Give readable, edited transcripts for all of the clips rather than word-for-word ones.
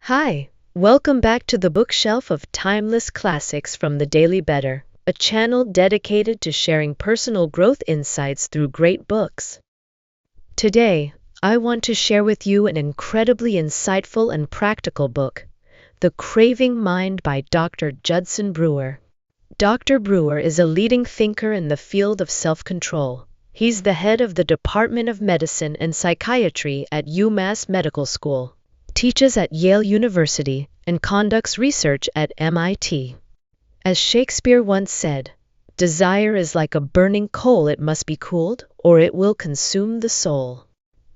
Hi, welcome back to the bookshelf of timeless classics from the Daily Better, a channel dedicated to sharing personal growth insights through great books. Today, I want to share with you an incredibly insightful and practical book, The Craving Mind by Dr. Judson Brewer. Dr. Brewer is a leading thinker in the field of self-control. He's the head of the Department of Medicine and Psychiatry at UMass Medical School, teaches at Yale University, and conducts research at MIT. As Shakespeare once said, "Desire is like a burning coal, it must be cooled, or it will consume the soul."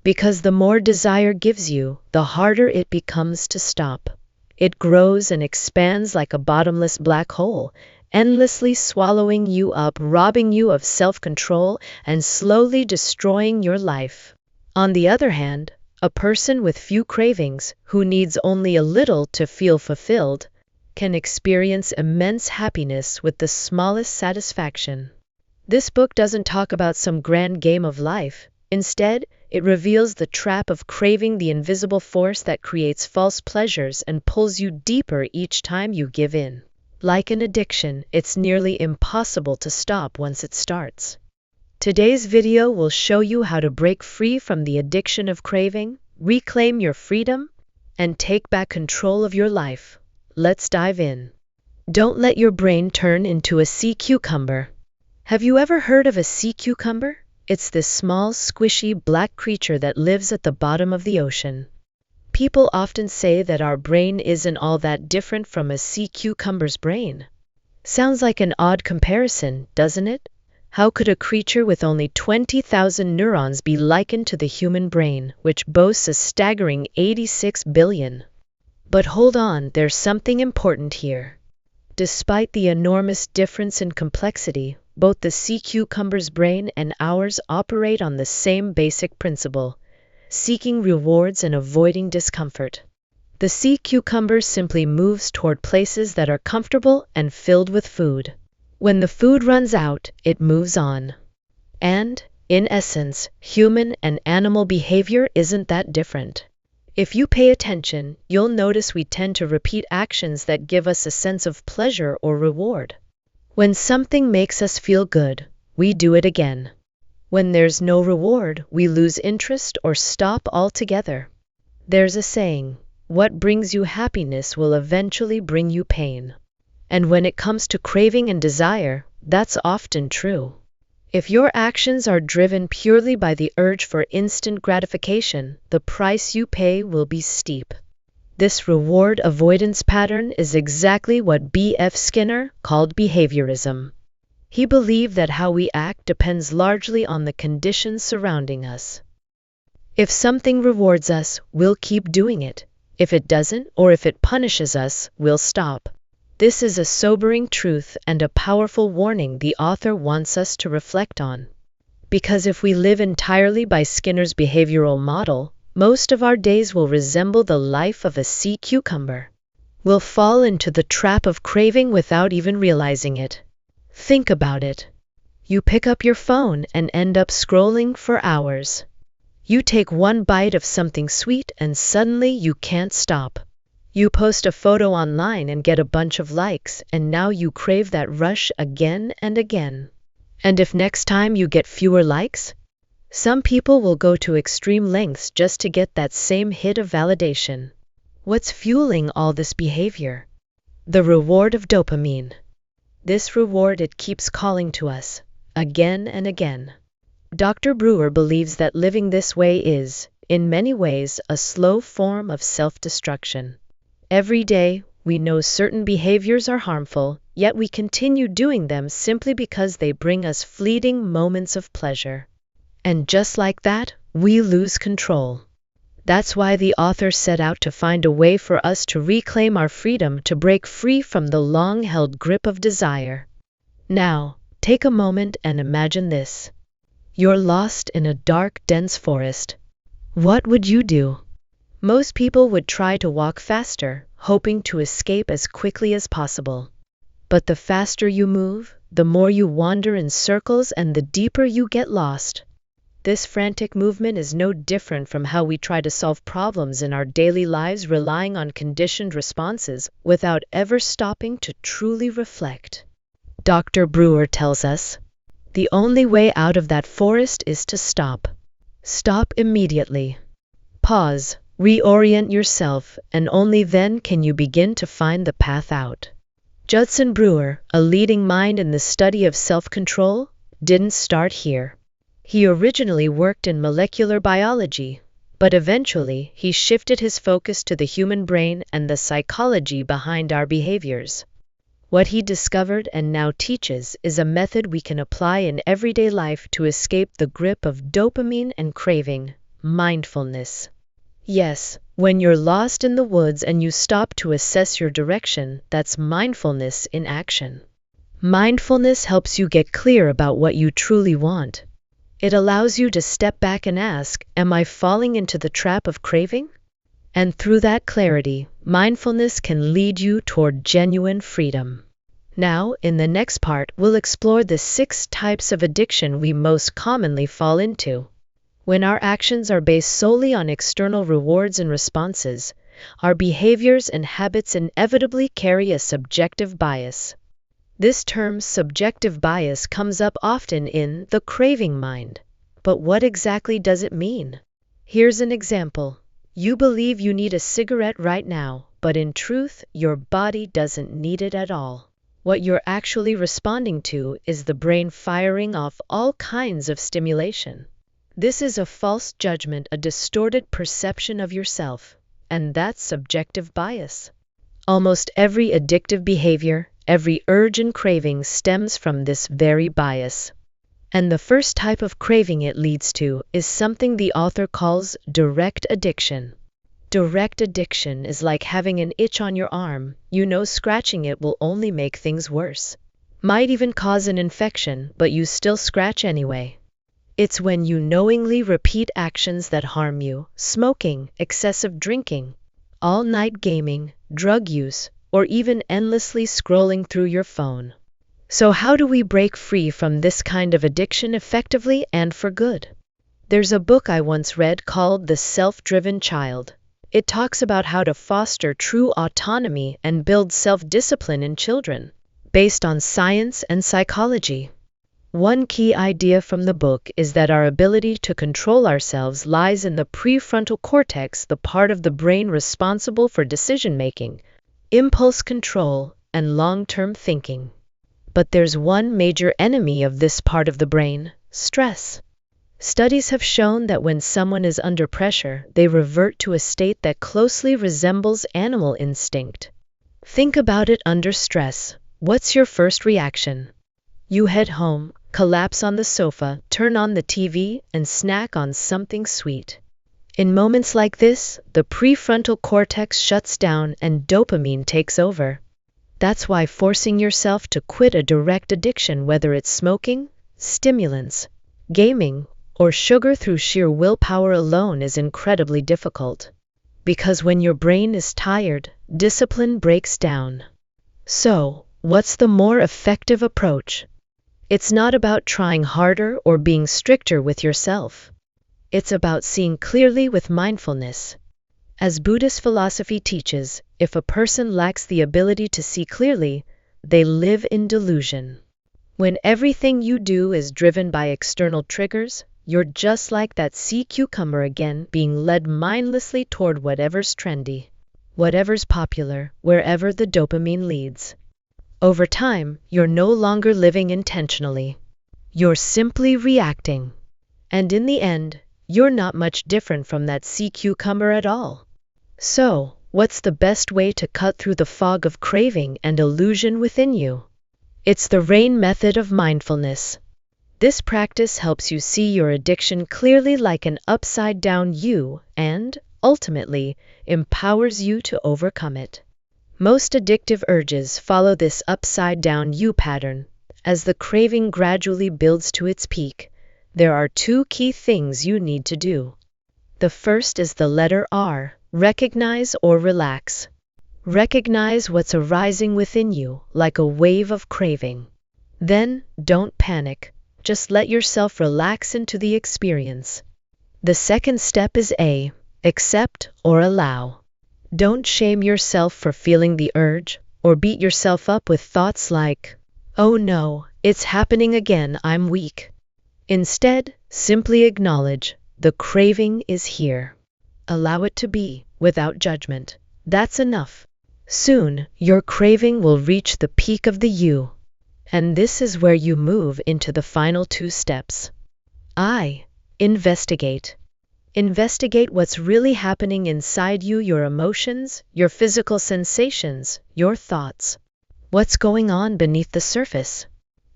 Because the more desire gives you, the harder it becomes to stop. It grows and expands like a bottomless black hole, endlessly swallowing you up, robbing you of self-control, and slowly destroying your life. On the other hand, a person with few cravings, who needs only a little to feel fulfilled, can experience immense happiness with the smallest satisfaction. This book doesn't talk about some grand game of life. Instead, it reveals the trap of craving, the invisible force that creates false pleasures and pulls you deeper each time you give in. Like an addiction, it's nearly impossible to stop once it starts. Today's video will show you how to break free from the addiction of craving, reclaim your freedom, and take back control of your life. Let's dive in. Don't let your brain turn into a sea cucumber. Have you ever heard of a sea cucumber? It's this small, squishy, black creature that lives at the bottom of the ocean. People often say that our brain isn't all that different from a sea cucumber's brain. Sounds like an odd comparison, doesn't it? How could a creature with only 20,000 neurons be likened to the human brain, which boasts a staggering 86 billion? But hold on, there's something important here. Despite the enormous difference in complexity, both the sea cucumber's brain and ours operate on the same basic principle: seeking rewards and avoiding discomfort. The sea cucumber simply moves toward places that are comfortable and filled with food. When the food runs out, it moves on. And, in essence, human and animal behavior isn't that different. If you pay attention, you'll notice we tend to repeat actions that give us a sense of pleasure or reward. When something makes us feel good, we do it again. When there's no reward, we lose interest or stop altogether. There's a saying, "What brings you happiness will eventually bring you pain." And when it comes to craving and desire, that's often true. If your actions are driven purely by the urge for instant gratification, the price you pay will be steep. This reward avoidance pattern is exactly what B.F. Skinner called behaviorism. He believed that how we act depends largely on the conditions surrounding us. If something rewards us, we'll keep doing it. If it doesn't, or if it punishes us, we'll stop. This is a sobering truth and a powerful warning the author wants us to reflect on. Because if we live entirely by Skinner's behavioral model, most of our days will resemble the life of a sea cucumber. We'll fall into the trap of craving without even realizing it. Think about it. You pick up your phone and end up scrolling for hours. You take one bite of something sweet and suddenly you can't stop. You post a photo online and get a bunch of likes, and now you crave that rush again and again. And if next time you get fewer likes? Some people will go to extreme lengths just to get that same hit of validation. What's fueling all this behavior? The reward of dopamine. This reward, it keeps calling to us, again and again. Dr. Brewer believes that living this way is, in many ways, a slow form of self-destruction. Every day, we know certain behaviors are harmful, yet we continue doing them simply because they bring us fleeting moments of pleasure. And just like that, we lose control. That's why the author set out to find a way for us to reclaim our freedom, to break free from the long-held grip of desire. Now, take a moment and imagine this. You're lost in a dark, dense forest. What would you do? Most people would try to walk faster, hoping to escape as quickly as possible. But the faster you move, the more you wander in circles and the deeper you get lost. This frantic movement is no different from how we try to solve problems in our daily lives, relying on conditioned responses without ever stopping to truly reflect. Dr. Brewer tells us, the only way out of that forest is to stop. Stop immediately. Pause, reorient yourself, and only then can you begin to find the path out. Judson Brewer, a leading mind in the study of self-control, didn't start here. He originally worked in molecular biology, but eventually he shifted his focus to the human brain and the psychology behind our behaviors. What he discovered and now teaches is a method we can apply in everyday life to escape the grip of dopamine and craving, mindfulness. Yes, when you're lost in the woods and you stop to assess your direction, that's mindfulness in action. Mindfulness helps you get clear about what you truly want. It allows you to step back and ask, am I falling into the trap of craving? And through that clarity, mindfulness can lead you toward genuine freedom. Now, in the next part, we'll explore the 6 types of addiction we most commonly fall into. When our actions are based solely on external rewards and responses, our behaviors and habits inevitably carry a subjective bias. This term subjective bias comes up often in the craving mind. But what exactly does it mean? Here's an example. You believe you need a cigarette right now, but in truth, your body doesn't need it at all. What you're actually responding to is the brain firing off all kinds of stimulation. This is a false judgment, a distorted perception of yourself, and that's subjective bias. Almost every addictive behavior, every urge and craving stems from this very bias. And the first type of craving it leads to is something the author calls direct addiction. Direct addiction is like having an itch on your arm. You know scratching it will only make things worse. Might even cause an infection, but you still scratch anyway. It's when you knowingly repeat actions that harm you: smoking, excessive drinking, all-night gaming, drug use, or even endlessly scrolling through your phone. So how do we break free from this kind of addiction effectively and for good? There's a book I once read called The Self-Driven Child. It talks about how to foster true autonomy and build self-discipline in children, based on science and psychology. One key idea from the book is that our ability to control ourselves lies in the prefrontal cortex, the part of the brain responsible for decision-making, impulse control, and long-term thinking. But there's one major enemy of this part of the brain: stress. Studies have shown that when someone is under pressure, they revert to a state that closely resembles animal instinct. Think about it under stress. What's your first reaction? You head home, collapse on the sofa, turn on the TV, and snack on something sweet. In moments like this, the prefrontal cortex shuts down and dopamine takes over. That's why forcing yourself to quit a direct addiction, whether it's smoking, stimulants, gaming, or sugar, through sheer willpower alone is incredibly difficult. Because when your brain is tired, discipline breaks down. So, what's the more effective approach? It's not about trying harder or being stricter with yourself. It's about seeing clearly with mindfulness. As Buddhist philosophy teaches, if a person lacks the ability to see clearly, they live in delusion. When everything you do is driven by external triggers, you're just like that sea cucumber again, being led mindlessly toward whatever's trendy, whatever's popular, wherever the dopamine leads. Over time, you're no longer living intentionally. You're simply reacting. And in the end, you're not much different from that sea cucumber at all. So, what's the best way to cut through the fog of craving and illusion within you? It's the RAIN method of mindfulness. This practice helps you see your addiction clearly, like an upside-down U, and, ultimately, empowers you to overcome it. Most addictive urges follow this upside-down U pattern. As the craving gradually builds to its peak, there are 2 key things you need to do. The first is the letter R, recognize or relax. Recognize what's arising within you, like a wave of craving. Then, don't panic. Just let yourself relax into the experience. The second step is A. Accept or allow. Don't shame yourself for feeling the urge, or beat yourself up with thoughts like, "Oh no, it's happening again, I'm weak." Instead, simply acknowledge, the craving is here. Allow it to be, without judgment. That's enough. Soon, your craving will reach the peak of the you. And this is where you move into the final two steps. I. Investigate. Investigate what's really happening inside you, your emotions, your physical sensations, your thoughts. What's going on beneath the surface?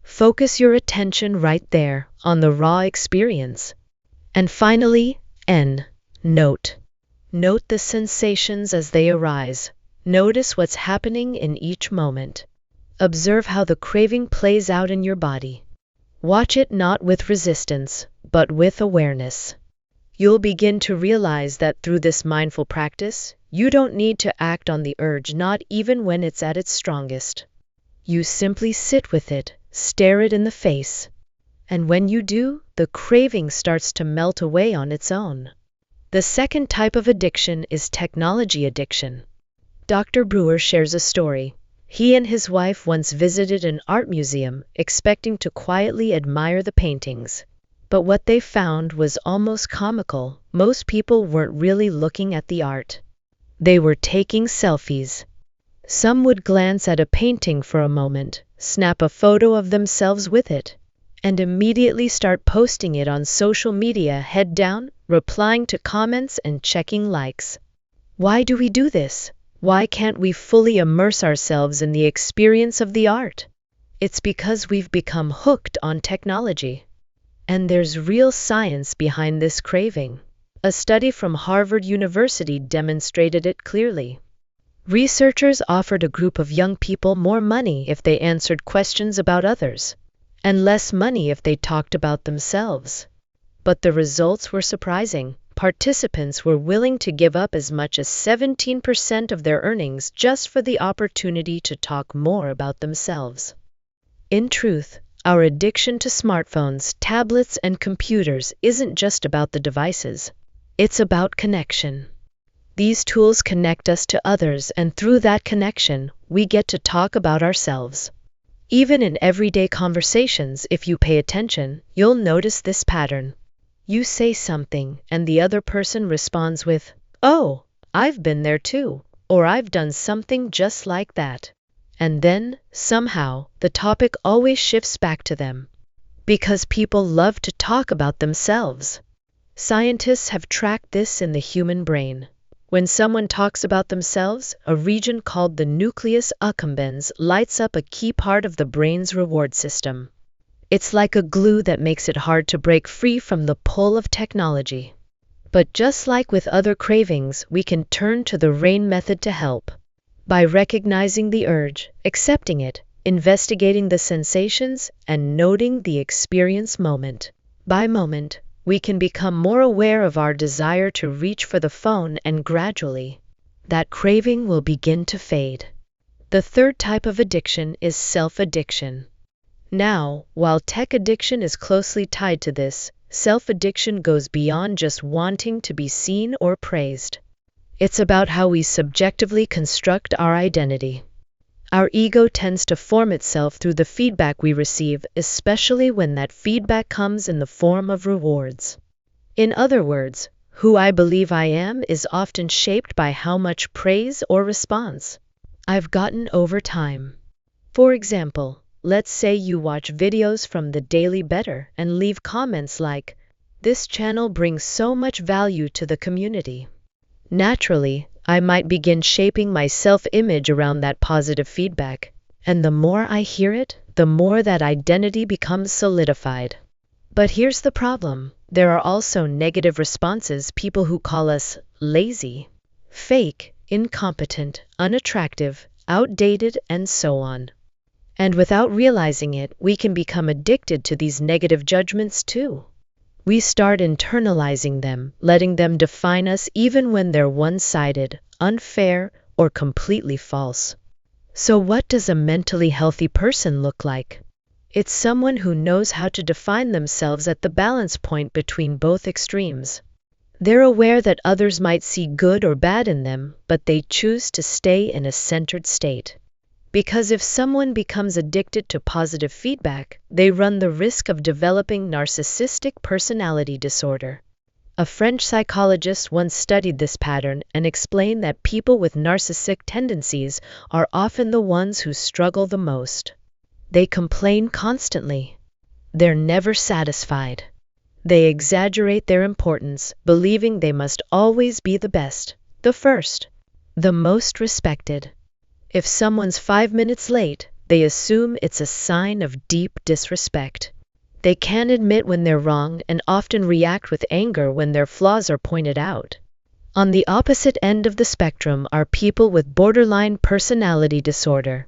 Focus your attention right there, on the raw experience. And finally, N. Note. Note the sensations as they arise. Notice what's happening in each moment. Observe how the craving plays out in your body. Watch it not with resistance, but with awareness. You'll begin to realize that through this mindful practice, you don't need to act on the urge, not even when it's at its strongest. You simply sit with it, stare it in the face. And when you do, the craving starts to melt away on its own. The second type of addiction is technology addiction. Dr. Brewer shares a story. He and his wife once visited an art museum, expecting to quietly admire the paintings. But what they found was almost comical. Most people weren't really looking at the art. They were taking selfies. Some would glance at a painting for a moment, snap a photo of themselves with it, and immediately start posting it on social media, head down, replying to comments and checking likes. Why do we do this? Why can't we fully immerse ourselves in the experience of the art? It's because we've become hooked on technology. And there's real science behind this craving. A study from Harvard University demonstrated it clearly. Researchers offered a group of young people more money if they answered questions about others, and less money if they talked about themselves. But the results were surprising. Participants were willing to give up as much as 17% of their earnings just for the opportunity to talk more about themselves. In truth, our addiction to smartphones, tablets, and computers isn't just about the devices. It's about connection. These tools connect us to others, and through that connection, we get to talk about ourselves. Even in everyday conversations, if you pay attention, you'll notice this pattern. You say something, and the other person responds with, "Oh, I've been there too," or "I've done something just like that." And then, somehow, the topic always shifts back to them. Because people love to talk about themselves. Scientists have tracked this in the human brain. When someone talks about themselves, a region called the nucleus accumbens lights up, a key part of the brain's reward system. It's like a glue that makes it hard to break free from the pull of technology. But just like with other cravings, we can turn to the RAIN method to help. By recognizing the urge, accepting it, investigating the sensations, and noting the experience moment by moment, we can become more aware of our desire to reach for the phone, and gradually, that craving will begin to fade. The third type of addiction is self-addiction. Now, while tech addiction is closely tied to this, self-addiction goes beyond just wanting to be seen or praised. It's about how we subjectively construct our identity. Our ego tends to form itself through the feedback we receive, especially when that feedback comes in the form of rewards. In other words, who I believe I am is often shaped by how much praise or response I've gotten over time. For example, let's say you watch videos from the Daily Better and leave comments like, "This channel brings so much value to the community." Naturally, I might begin shaping my self-image around that positive feedback, and the more I hear it, the more that identity becomes solidified. But here's the problem. There are also negative responses, people who call us lazy, fake, incompetent, unattractive, outdated, and so on. And without realizing it, we can become addicted to these negative judgments too. We start internalizing them, letting them define us even when they're one-sided, unfair, or completely false. So what does a mentally healthy person look like? It's someone who knows how to define themselves at the balance point between both extremes. They're aware that others might see good or bad in them, but they choose to stay in a centered state. Because if someone becomes addicted to positive feedback, they run the risk of developing narcissistic personality disorder. A French psychologist once studied this pattern and explained that people with narcissistic tendencies are often the ones who struggle the most. They complain constantly. They're never satisfied. They exaggerate their importance, believing they must always be the best, the first, the most respected. If someone's 5 minutes late, they assume it's a sign of deep disrespect. They can't admit when they're wrong and often react with anger when their flaws are pointed out. On the opposite end of the spectrum are people with borderline personality disorder.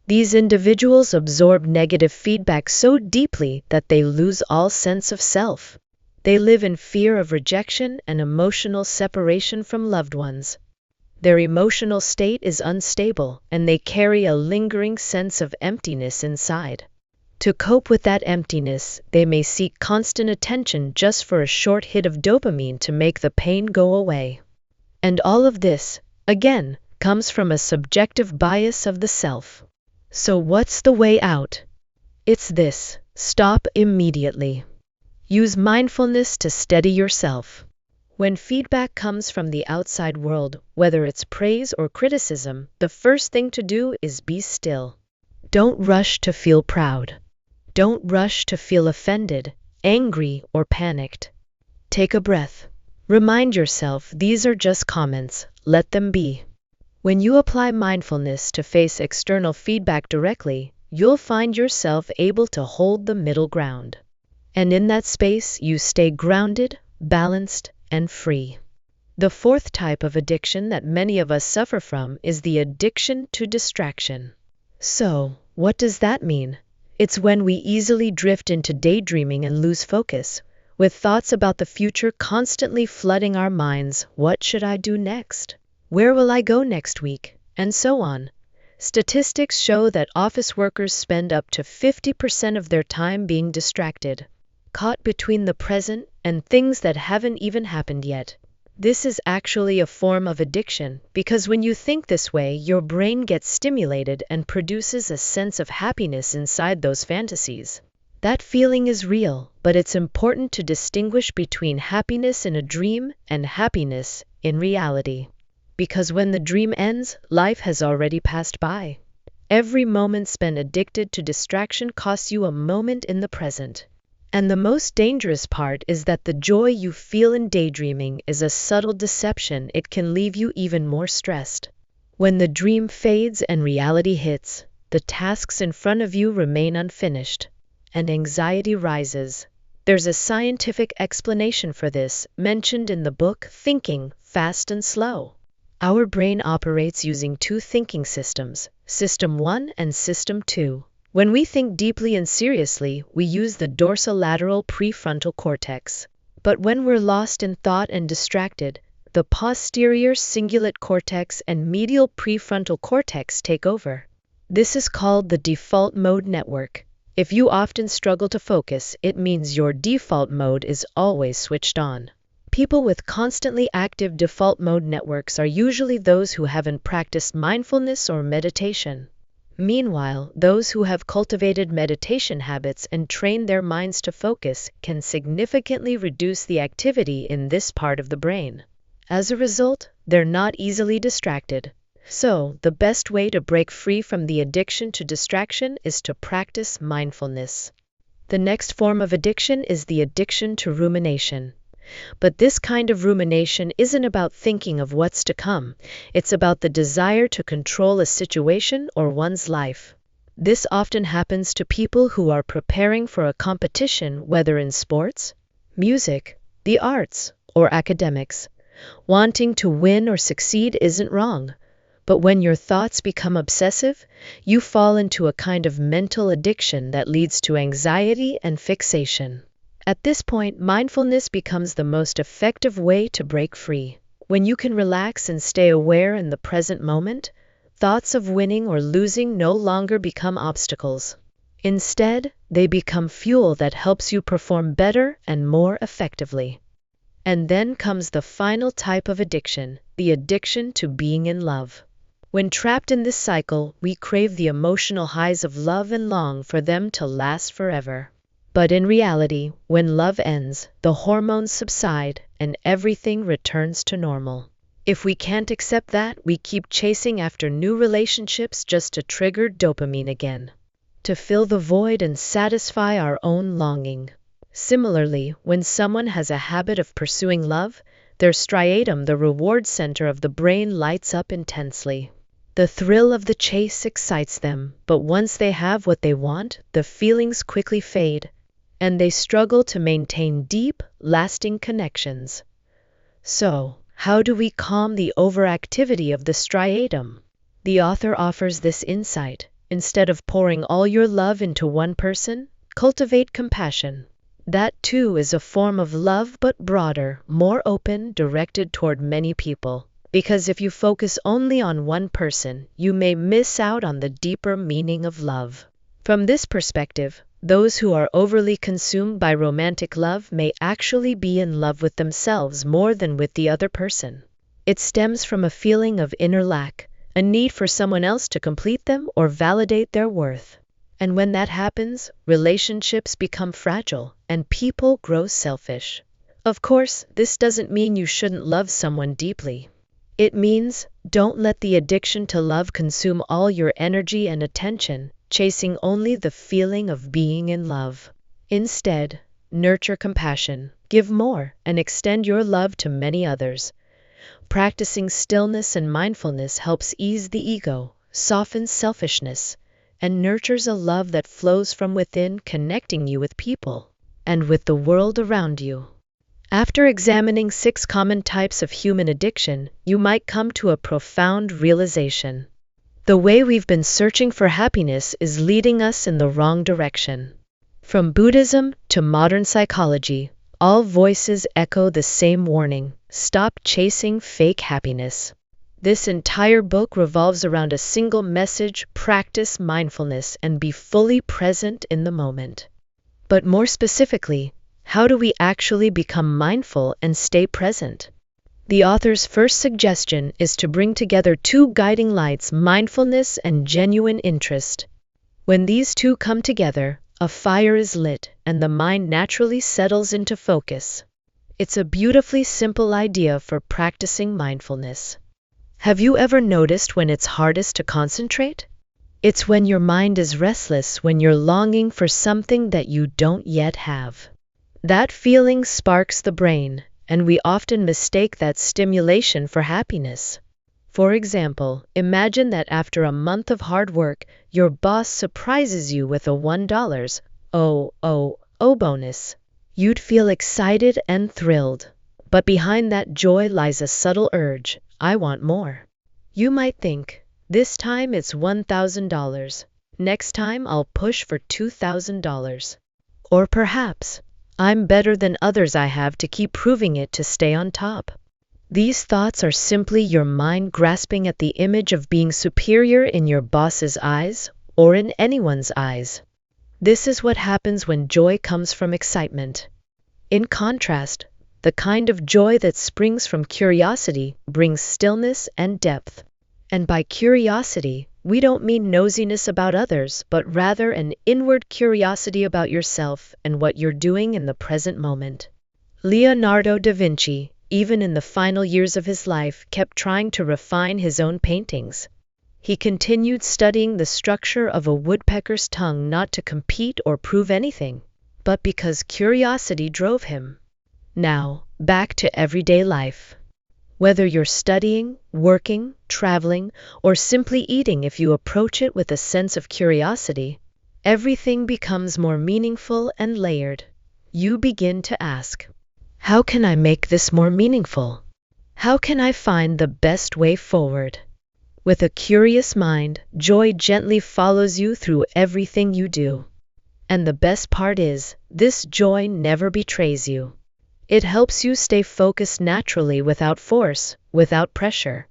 These individuals absorb negative feedback so deeply that they lose all sense of self. They live in fear of rejection and emotional separation from loved ones. Their emotional state is unstable, and they carry a lingering sense of emptiness inside. To cope with that emptiness, they may seek constant attention just for a short hit of dopamine to make the pain go away. And all of this, again, comes from a subjective bias of the self. So what's the way out? It's this: stop immediately. Use mindfulness to steady yourself. When feedback comes from the outside world, whether it's praise or criticism, the first thing to do is be still. Don't rush to feel proud. Don't rush to feel offended, angry, or panicked. Take a breath. Remind yourself these are just comments. Let them be. When you apply mindfulness to face external feedback directly, you'll find yourself able to hold the middle ground. And in that space, you stay grounded, balanced, and free. The fourth type of addiction that many of us suffer from is the addiction to distraction. So, what does that mean? It's when we easily drift into daydreaming and lose focus, with thoughts about the future constantly flooding our minds. What should I do next? Where will I go next week? And so on. Statistics show that office workers spend up to 50% of their time being distracted, caught between the present and things that haven't even happened yet. This is actually a form of addiction, because when you think this way, your brain gets stimulated and produces a sense of happiness inside those fantasies. That feeling is real, but it's important to distinguish between happiness in a dream and happiness in reality. Because when the dream ends, life has already passed by. Every moment spent addicted to distraction costs you a moment in the present. And the most dangerous part is that the joy you feel in daydreaming is a subtle deception. It can leave you even more stressed. When the dream fades and reality hits, the tasks in front of you remain unfinished, and anxiety rises. There's a scientific explanation for this, mentioned in the book Thinking, Fast and Slow. Our brain operates using two thinking systems, System 1 and System 2. When we think deeply and seriously, we use the dorsolateral prefrontal cortex. But when we're lost in thought and distracted, the posterior cingulate cortex and medial prefrontal cortex take over. This is called the default mode network. If you often struggle to focus, it means your default mode is always switched on. People with constantly active default mode networks are usually those who haven't practiced mindfulness or meditation. Meanwhile, those who have cultivated meditation habits and trained their minds to focus can significantly reduce the activity in this part of the brain. As a result, they're not easily distracted. So, the best way to break free from the addiction to distraction is to practice mindfulness. The next form of addiction is the addiction to rumination. But this kind of rumination isn't about thinking of what's to come. It's about the desire to control a situation or one's life. This often happens to people who are preparing for a competition, whether in sports, music, the arts, or academics. Wanting to win or succeed isn't wrong. But when your thoughts become obsessive, you fall into a kind of mental addiction that leads to anxiety and fixation. At this point, mindfulness becomes the most effective way to break free. When you can relax and stay aware in the present moment, thoughts of winning or losing no longer become obstacles. Instead, they become fuel that helps you perform better and more effectively. And then comes the final type of addiction, the addiction to being in love. When trapped in this cycle, we crave the emotional highs of love and long for them to last forever. But in reality, when love ends, the hormones subside and everything returns to normal. If we can't accept that, we keep chasing after new relationships just to trigger dopamine again, to fill the void and satisfy our own longing. Similarly, when someone has a habit of pursuing love, their striatum, the reward center of the brain, lights up intensely. The thrill of the chase excites them, but once they have what they want, the feelings quickly fade, and they struggle to maintain deep, lasting connections. So, how do we calm the overactivity of the striatum? The author offers this insight. Instead of pouring all your love into one person, cultivate compassion. That too is a form of love, but broader, more open, directed toward many people. Because if you focus only on one person, you may miss out on the deeper meaning of love. From this perspective, those who are overly consumed by romantic love may actually be in love with themselves more than with the other person. It stems from a feeling of inner lack, a need for someone else to complete them or validate their worth. And when that happens, relationships become fragile and people grow selfish. Of course, this doesn't mean you shouldn't love someone deeply. It means don't let the addiction to love consume all your energy and attention, chasing only the feeling of being in love. Instead, nurture compassion, give more, and extend your love to many others. Practicing stillness and mindfulness helps ease the ego, softens selfishness, and nurtures a love that flows from within, connecting you with people and with the world around you. After examining 6 common types of human addiction, you might come to a profound realization. The way we've been searching for happiness is leading us in the wrong direction. From Buddhism to modern psychology, all voices echo the same warning: stop chasing fake happiness. This entire book revolves around a single message: practice mindfulness and be fully present in the moment. But more specifically, how do we actually become mindful and stay present? The author's first suggestion is to bring together 2 guiding lights: mindfulness and genuine interest. When these two come together, a fire is lit and the mind naturally settles into focus. It's a beautifully simple idea for practicing mindfulness. Have you ever noticed when it's hardest to concentrate? It's when your mind is restless, when you're longing for something that you don't yet have. That feeling sparks the brain, and we often mistake that stimulation for happiness. For example, imagine that after a month of hard work, your boss surprises you with a $1 bonus. You'd feel excited and thrilled. But behind that joy lies a subtle urge: I want more. You might think, this time it's $1,000. Next time I'll push for $2,000. Or perhaps, I'm better than others, I have to keep proving it to stay on top. These thoughts are simply your mind grasping at the image of being superior in your boss's eyes or in anyone's eyes. This is what happens when joy comes from excitement. In contrast, the kind of joy that springs from curiosity brings stillness and depth. And by curiosity, we don't mean nosiness about others, but rather an inward curiosity about yourself and what you're doing in the present moment. Leonardo da Vinci, even in the final years of his life, kept trying to refine his own paintings. He continued studying the structure of a woodpecker's tongue, not to compete or prove anything, but because curiosity drove him. Now, back to everyday life. Whether you're studying, working, traveling, or simply eating, if you approach it with a sense of curiosity, everything becomes more meaningful and layered. You begin to ask, how can I make this more meaningful? How can I find the best way forward? With a curious mind, joy gently follows you through everything you do. And the best part is, this joy never betrays you. It helps you stay focused naturally, without force, without pressure.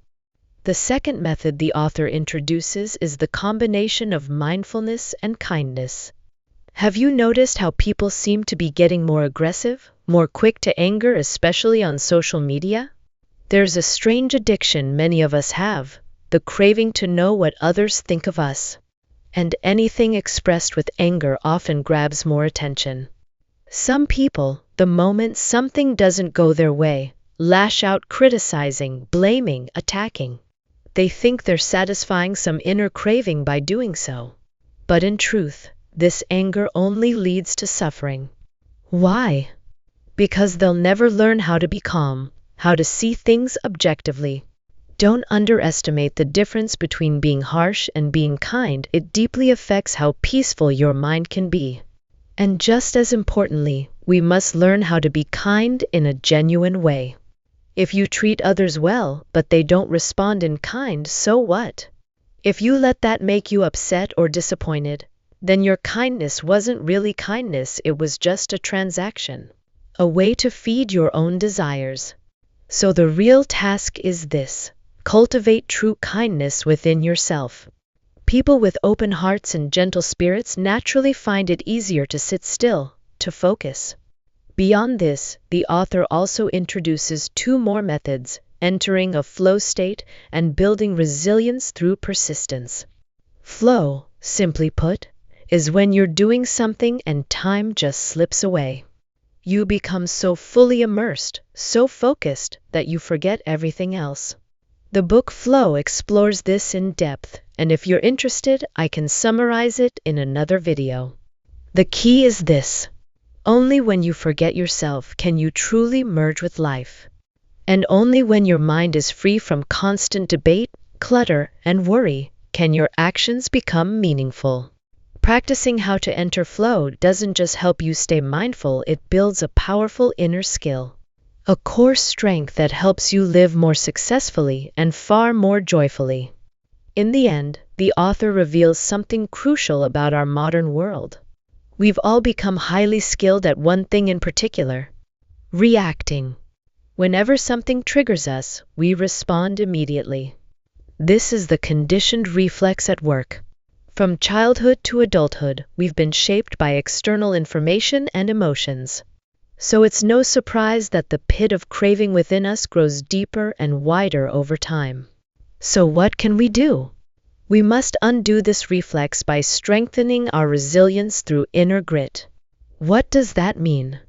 The second method the author introduces is the combination of mindfulness and kindness. Have you noticed how people seem to be getting more aggressive, more quick to anger, especially on social media? There's a strange addiction many of us have, the craving to know what others think of us. And anything expressed with anger often grabs more attention. Some people, the moment something doesn't go their way, lash out criticizing, blaming, attacking. They think they're satisfying some inner craving by doing so. But in truth, this anger only leads to suffering. Why? Because they'll never learn how to be calm, how to see things objectively. Don't underestimate the difference between being harsh and being kind. It deeply affects how peaceful your mind can be. And just as importantly, we must learn how to be kind in a genuine way. If you treat others well, but they don't respond in kind, so what? If you let that make you upset or disappointed, then your kindness wasn't really kindness, it was just a transaction. A way to feed your own desires. So the real task is this: cultivate true kindness within yourself. People with open hearts and gentle spirits naturally find it easier to sit still, to focus. Beyond this, the author also introduces 2 more methods: entering a flow state and building resilience through persistence. Flow, simply put, is when you're doing something and time just slips away. You become so fully immersed, so focused, that you forget everything else. The book Flow explores this in depth, and if you're interested, I can summarize it in another video. The key is this: only when you forget yourself can you truly merge with life. And only when your mind is free from constant debate, clutter, and worry can your actions become meaningful. Practicing how to enter flow doesn't just help you stay mindful, it builds a powerful inner skill. A core strength that helps you live more successfully and far more joyfully. In the end, the author reveals something crucial about our modern world. We've all become highly skilled at one thing in particular: reacting. Whenever something triggers us, we respond immediately. This is the conditioned reflex at work. From childhood to adulthood, we've been shaped by external information and emotions. So it's no surprise that the pit of craving within us grows deeper and wider over time. So what can we do? We must undo this reflex by strengthening our resilience through inner grit. What does that mean?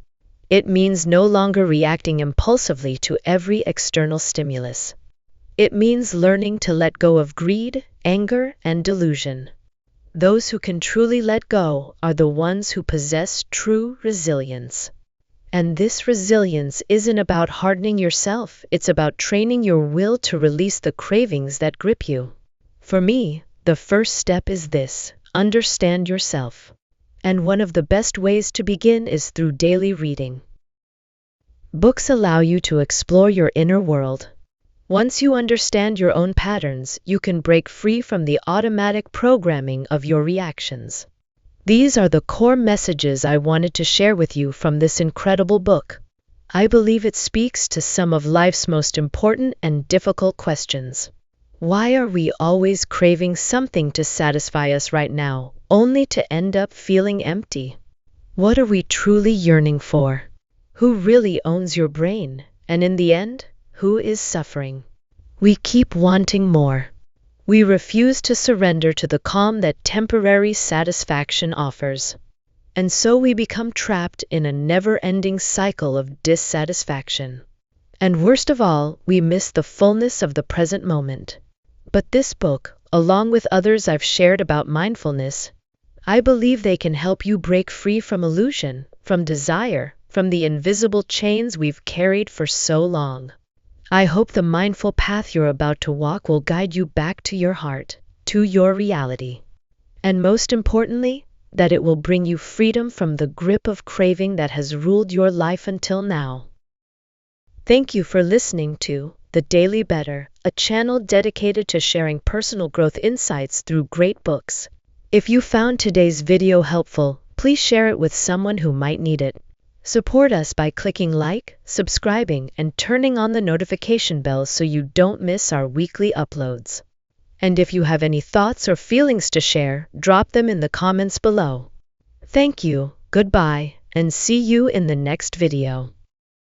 It means no longer reacting impulsively to every external stimulus. It means learning to let go of greed, anger, and delusion. Those who can truly let go are the ones who possess true resilience. And this resilience isn't about hardening yourself, it's about training your will to release the cravings that grip you. For me, the first step is this: understand yourself. And one of the best ways to begin is through daily reading. Books allow you to explore your inner world. Once you understand your own patterns, you can break free from the automatic programming of your reactions. These are the core messages I wanted to share with you from this incredible book. I believe it speaks to some of life's most important and difficult questions. Why are we always craving something to satisfy us right now, only to end up feeling empty? What are we truly yearning for? Who really owns your brain? And in the end, who is suffering? We keep wanting more. We refuse to surrender to the calm that temporary satisfaction offers. And so we become trapped in a never-ending cycle of dissatisfaction. And worst of all, we miss the fullness of the present moment. But this book, along with others I've shared about mindfulness, I believe they can help you break free from illusion, from desire, from the invisible chains we've carried for so long. I hope the mindful path you're about to walk will guide you back to your heart, to your reality. And most importantly, that it will bring you freedom from the grip of craving that has ruled your life until now. Thank you for listening to The Daily Better, a channel dedicated to sharing personal growth insights through great books. If you found today's video helpful, please share it with someone who might need it. Support us by clicking like, subscribing, and turning on the notification bell so you don't miss our weekly uploads. And if you have any thoughts or feelings to share, drop them in the comments below. Thank you, goodbye, and see you in the next video.